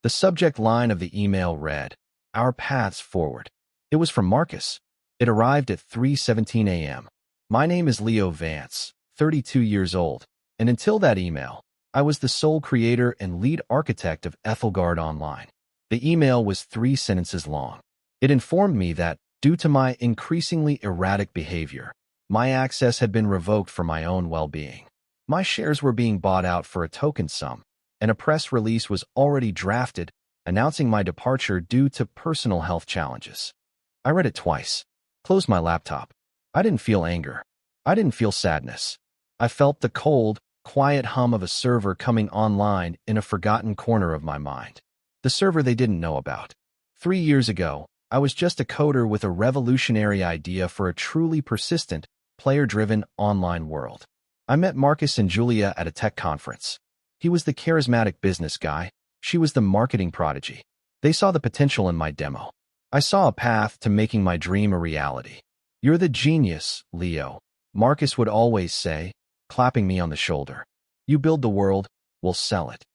The subject line of the email read, "Our paths forward." It was from Marcus. It arrived at 3:17 a.m. My name is Leo Vance, 32 years old, and until that email, I was the sole creator and lead architect of Ethelgard Online. The email was 3 sentences long. It informed me that, due to my increasingly erratic behavior, my access had been revoked for my own well-being. My shares were being bought out for a token sum, and a press release was already drafted announcing my departure due to personal health challenges. I read it twice, closed my laptop. I didn't feel anger. I didn't feel sadness. I felt the cold, quiet hum of a server coming online in a forgotten corner of my mind. The server they didn't know about. 3 years ago, I was just a coder with a revolutionary idea for a truly persistent, player-driven online world. I met Marcus and Julia at a tech conference. He was the charismatic business guy. She was the marketing prodigy. They saw the potential in my demo. I saw a path to making my dream a reality. "You're the genius, Leo," Marcus would always say, clapping me on the shoulder. "You build the world, we'll sell it."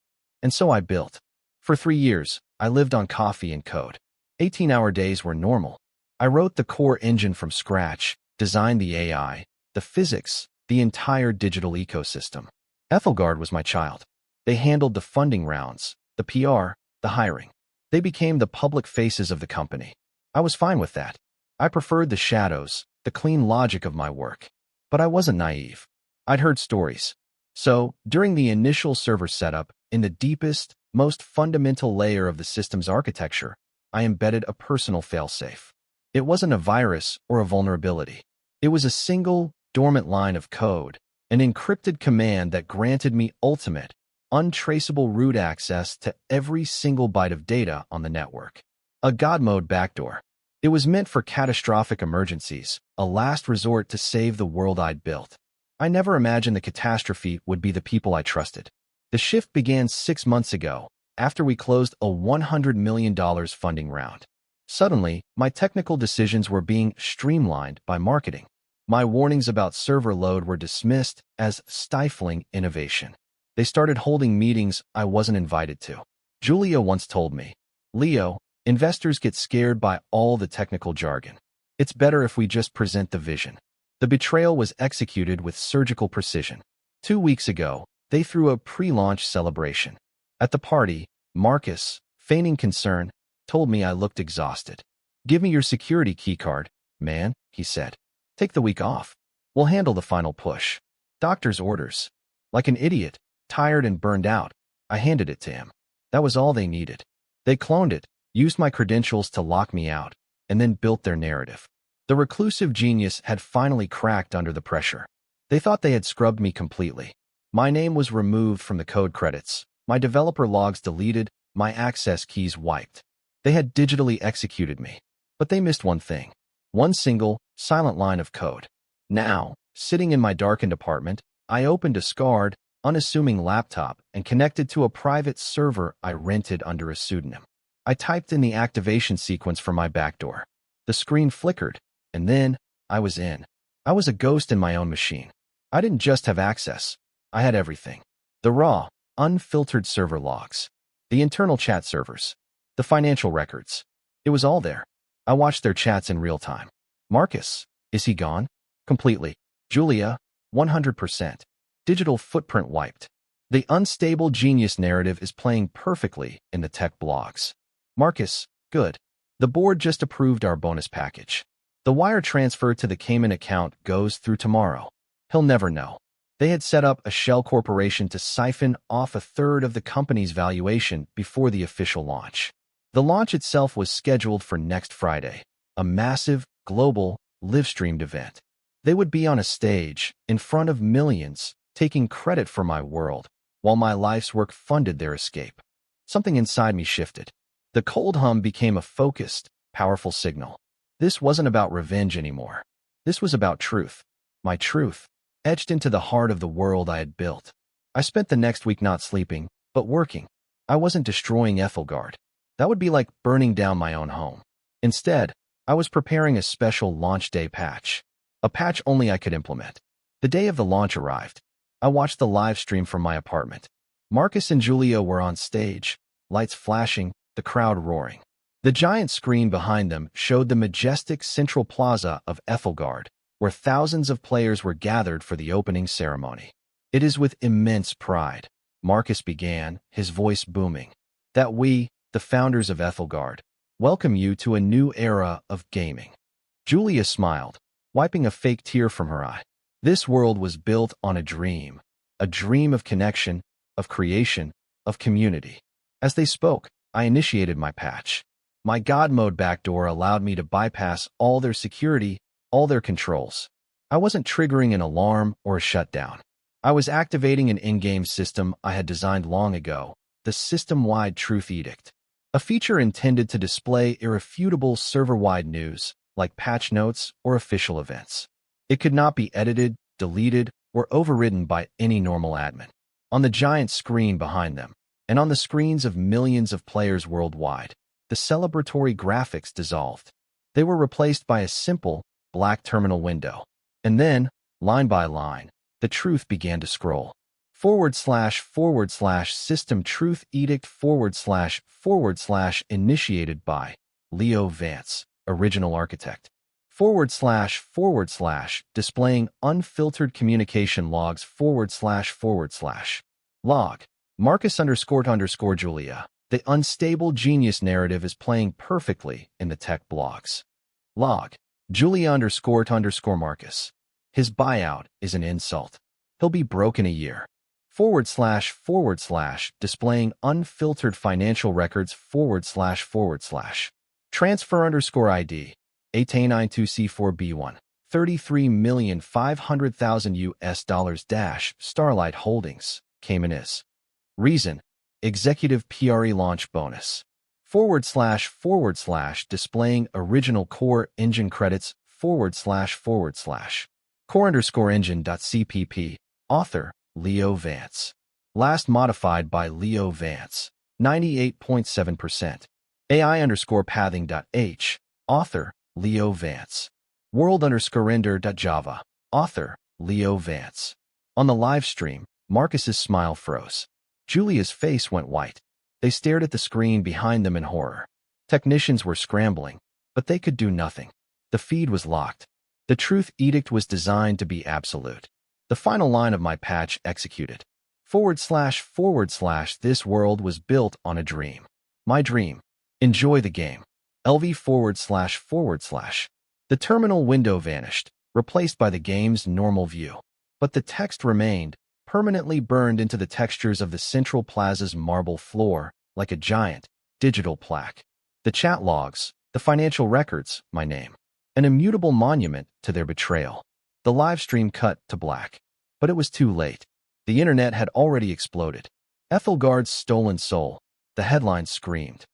And so I built. For 3 years, I lived on coffee and code. 18-hour days were normal. I wrote the core engine from scratch, designed the AI, the physics, the entire digital ecosystem. Ethelgard was my child. They handled the funding rounds, the PR, the hiring. They became the public faces of the company. I was fine with that. I preferred the shadows, the clean logic of my work. But I wasn't naive. I'd heard stories. So, during the initial server setup, in the deepest, most fundamental layer of the system's architecture, I embedded a personal failsafe. It wasn't a virus or a vulnerability. It was a single, dormant line of code, an encrypted command that granted me ultimate, untraceable root access to every single byte of data on the network. A God mode backdoor. It was meant for catastrophic emergencies, a last resort to save the world I'd built. I never imagined the catastrophe would be the people I trusted. The shift began 6 months ago, after we closed a $100 million funding round. Suddenly, my technical decisions were being streamlined by marketing. My warnings about server load were dismissed as stifling innovation. They started holding meetings I wasn't invited to. Julia once told me, "Leo, investors get scared by all the technical jargon. It's better if we just present the vision." The betrayal was executed with surgical precision. 2 weeks ago, they threw a pre-launch celebration. At the party, Marcus, feigning concern, told me I looked exhausted. "Give me your security keycard, man," he said. "Take the week off. We'll handle the final push." Doctor's orders. Like an idiot, tired and burned out, I handed it to him. That was all they needed. They cloned it, used my credentials to lock me out, and then built their narrative. The reclusive genius had finally cracked under the pressure. They thought they had scrubbed me completely. My name was removed from the code credits, my developer logs deleted, my access keys wiped. They had digitally executed me. But they missed one thing. One single, silent line of code. Now, sitting in my darkened apartment, I opened a scarred, unassuming laptop and connected to a private server I rented under a pseudonym. I typed in the activation sequence for my backdoor. The screen flickered, and then I was in. I was a ghost in my own machine. I didn't just have access. I had everything. The raw, unfiltered server logs. The internal chat servers. The financial records. It was all there. I watched their chats in real time. Marcus, is he gone? Completely. Julia, 100%. Digital footprint wiped. The unstable genius narrative is playing perfectly in the tech blogs. Marcus, good. The board just approved our bonus package. The wire transfer to the Cayman account goes through tomorrow. He'll never know. They had set up a shell corporation to siphon off a third of the company's valuation before the official launch. The launch itself was scheduled for next Friday, a massive, global, live-streamed event. They would be on a stage, in front of millions, taking credit for my world, while my life's work funded their escape. Something inside me shifted. The cold hum became a focused, powerful signal. This wasn't about revenge anymore. This was about truth. My truth, etched into the heart of the world I had built. I spent the next week not sleeping, but working. I wasn't destroying Ethelgard. That would be like burning down my own home. Instead, I was preparing a special launch day patch. A patch only I could implement. The day of the launch arrived. I watched the live stream from my apartment. Marcus and Julia were on stage, lights flashing, the crowd roaring. The giant screen behind them showed the majestic central plaza of Ethelgard, where thousands of players were gathered for the opening ceremony. "It is with immense pride," Marcus began, his voice booming, "that we, the founders of Ethelgard, welcome you to a new era of gaming." Julia smiled, wiping a fake tear from her eye. This world was built on a dream of connection, of creation, of community. As they spoke, I initiated my patch. My God mode backdoor allowed me to bypass all their security, all their controls. I wasn't triggering an alarm or a shutdown. I was activating an in-game system I had designed long ago, the system-wide Truth Edict, a feature intended to display irrefutable server-wide news, like patch notes or official events. It could not be edited, deleted, or overridden by any normal admin. On the giant screen behind them, and on the screens of millions of players worldwide, the celebratory graphics dissolved. They were replaced by a simple, black terminal window. And then, line by line, the truth began to scroll. // system truth edict / initiated by Leo Vance, original architect. // displaying unfiltered communication logs / log. Marcus_Julia. The unstable genius narrative is playing perfectly in the tech blogs. Log. Julia_Marcus. His buyout is an insult. He'll be broke in a year. // displaying unfiltered financial records // transfer_ID 8892C4B1 $33,500,000 Starlight Holdings Cayman is. Reason: Executive PRE launch bonus // displaying original core engine credits / core_engine.cpp author Leo Vance. Last modified by Leo Vance. 98.7%. AI_pathing.h. Author Leo Vance. World_render.java. Author Leo Vance. On the live stream, Marcus's smile froze. Julia's face went white. They stared at the screen behind them in horror. Technicians were scrambling, but they could do nothing. The feed was locked. The Truth Edict was designed to be absolute. The final line of my patch executed. // this world was built on a dream. My dream. Enjoy the game. LV // The terminal window vanished, replaced by the game's normal view. But the text remained, permanently burned into the textures of the central plaza's marble floor, like a giant, digital plaque. The chat logs, the financial records, my name. An immutable monument to their betrayal. The live stream cut to black. But it was too late. The internet had already exploded. Ethelgard's stolen soul, the headline screamed.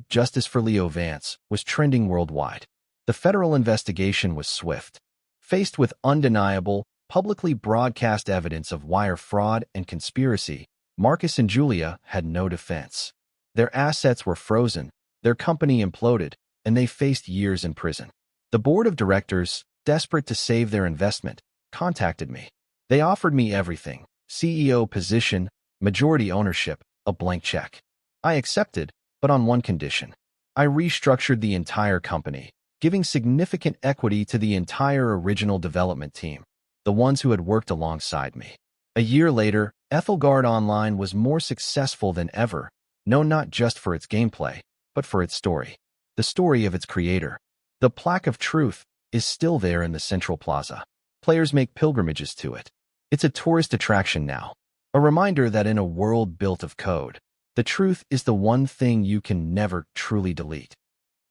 #Justice for Leo Vance was trending worldwide. The federal investigation was swift. Faced with undeniable, publicly broadcast evidence of wire fraud and conspiracy, Marcus and Julia had no defense. Their assets were frozen, their company imploded, and they faced years in prison. The board of directors, desperate to save their investment, contacted me. They offered me everything: CEO position, majority ownership, a blank check. I accepted, but on one condition. I restructured the entire company, giving significant equity to the entire original development team, the ones who had worked alongside me. A year later, Ethelgard Online was more successful than ever, known not just for its gameplay, but for its story. The story of its creator. The plaque of truth is still there in the central plaza. Players make pilgrimages to it. It's a tourist attraction now, a reminder that in a world built of code, the truth is the one thing you can never truly delete.